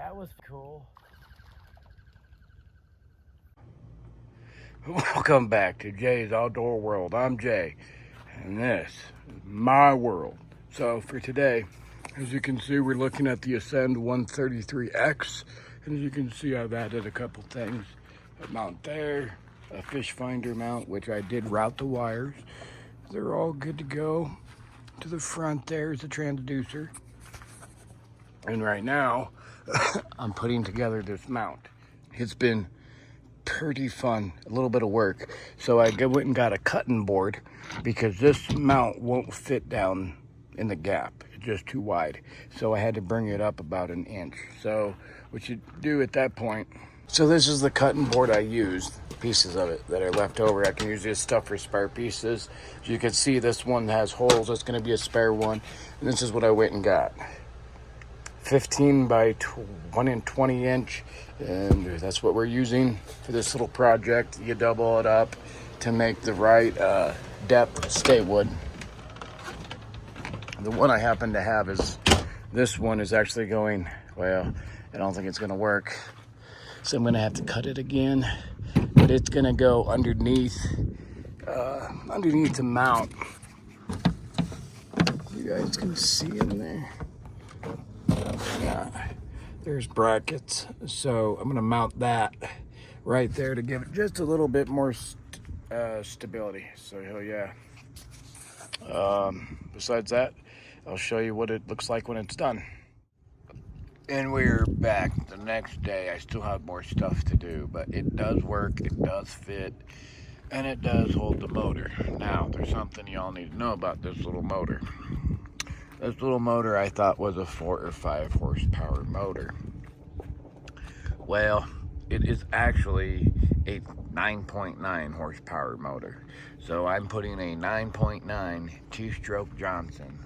That was cool. Welcome back to Jay's Outdoor World. I'm Jay, and this is my world. So for today, as you can see, we're looking at the ascend133x, and as you can see, I've added a couple things. A mount there, a fish finder mount, which I did route the wires. They're all good to go. To the front there is the transducer. And right now, I'm putting together this mount. It's been pretty fun, a little bit of work. So I went and got a cutting board because this mount won't fit down in the gap. It's just too wide. So I had to bring it up about an inch. So what you do at that point, so this is the cutting board I used, pieces of it that are left over. I can use this stuff for spare pieces. As you can see, this one has holes. It's gonna be a spare one. And this is what I went and got. 15 by 1 and 20 inch, and that's what we're using for this little project. You double it up to make the right depth stay wood. The one I happen to have is this one is actually going, well, I don't think it's gonna work, so I'm gonna have to cut it again, but it's gonna go underneath the mount. You guys can see in there. Yeah, there's brackets, so I'm gonna mount that right there to give it just a little bit more stability. So hell yeah. Besides that, I'll show you what it looks like when it's done. And we're back the next day. I still have more stuff to do, but it does work, it does fit, and it does hold the motor. Now, there's something y'all need to know about this little motor. This little motor I thought was a 4 or 5 horsepower motor. Well, it is actually a 9.9 horsepower motor. So I'm putting a 9.9 two-stroke Johnson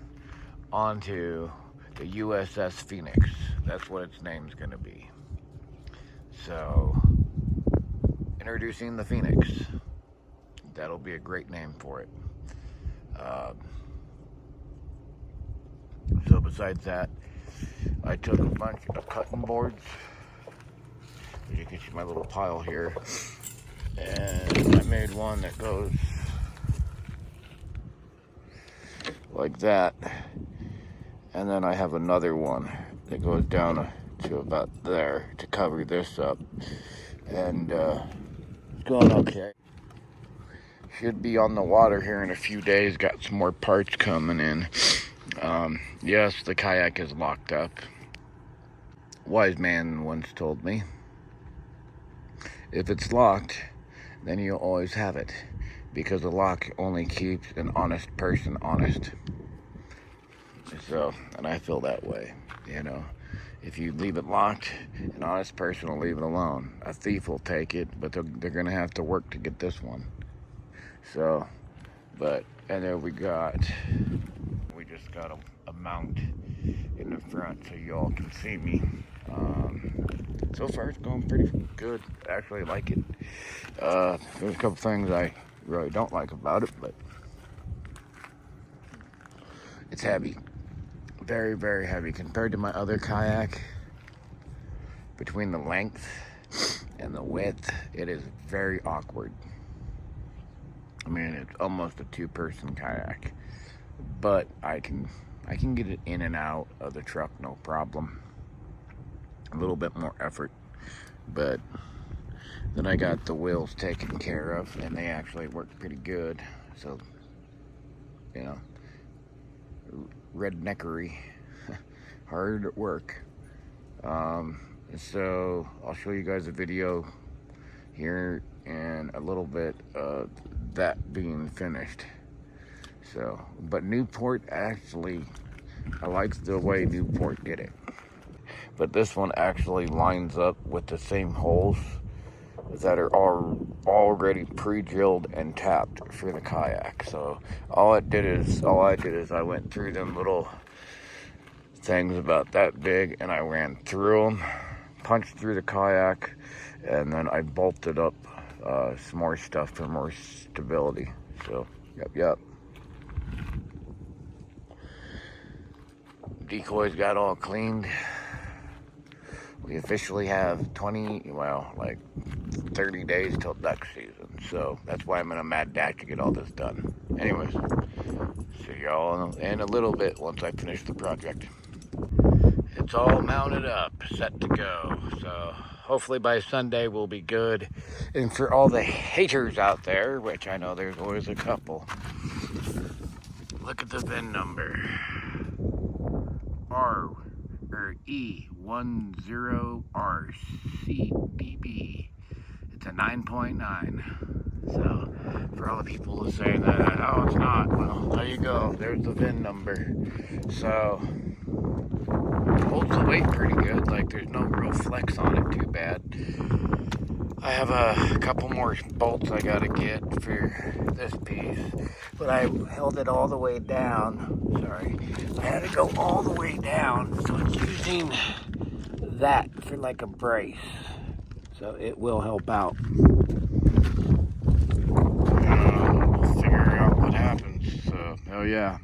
onto the USS Phoenix. That's what its name's gonna be. So, introducing the Phoenix. That'll be a great name for it. So besides that, I took a bunch of cutting boards. As you can see my little pile here. And I made one that goes like that. And then I have another one that goes down to about there to cover this up. And it's going okay. Should be on the water here in a few days. Got some more parts coming in. Yes, the kayak is locked up. Wise man once told me, if it's locked, then you'll always have it, because the lock only keeps an honest person honest. So, and I feel that way, you know. If you leave it locked, an honest person will leave it alone. A thief will take it, but they're gonna have to work to get this one. So, and then we just got a mount in the front so y'all can see me. So far it's going pretty good. I actually like it. There's a couple things I really don't like about it, but it's heavy. Very, very heavy compared to my other kayak. Between the length and the width, it is very awkward. I mean, it's almost a two-person kayak, but I can get it in and out of the truck no problem. A little bit more effort, but then I got the wheels taken care of, and they actually work pretty good. So, you know, redneckery, hard at work. So I'll show you guys a video here in a little bit of that being finished. So, but Newport actually, I like the way Newport did it. But this one actually lines up with the same holes that are already pre-drilled and tapped for the kayak. So all I did is I went through them little things about that big, and I ran through them, punched through the kayak, and then I bolted up some more stuff for more stability. So yep. Decoys got all cleaned. we officially have 30 days till duck season. So that's why I'm in a mad dash to get all this done. Anyways, see y'all in a little bit once I finish the project. It's all mounted up, set to go. So hopefully by Sunday we'll be good. And for all the haters out there, which I know there's always a couple, look at the VIN number. E10RCBB. It's a 9.9. So for all the people who say that, oh, it's not, well, there you go. There's the VIN number. So holds the weight pretty good. Like, there's no real flex on it too bad. I have a couple more bolts I gotta get for this piece, but I held it all the way down. Sorry, I had to go all the way down, so it's using that for like a brace, so it will help out. We'll figure out what happens. So, oh yeah.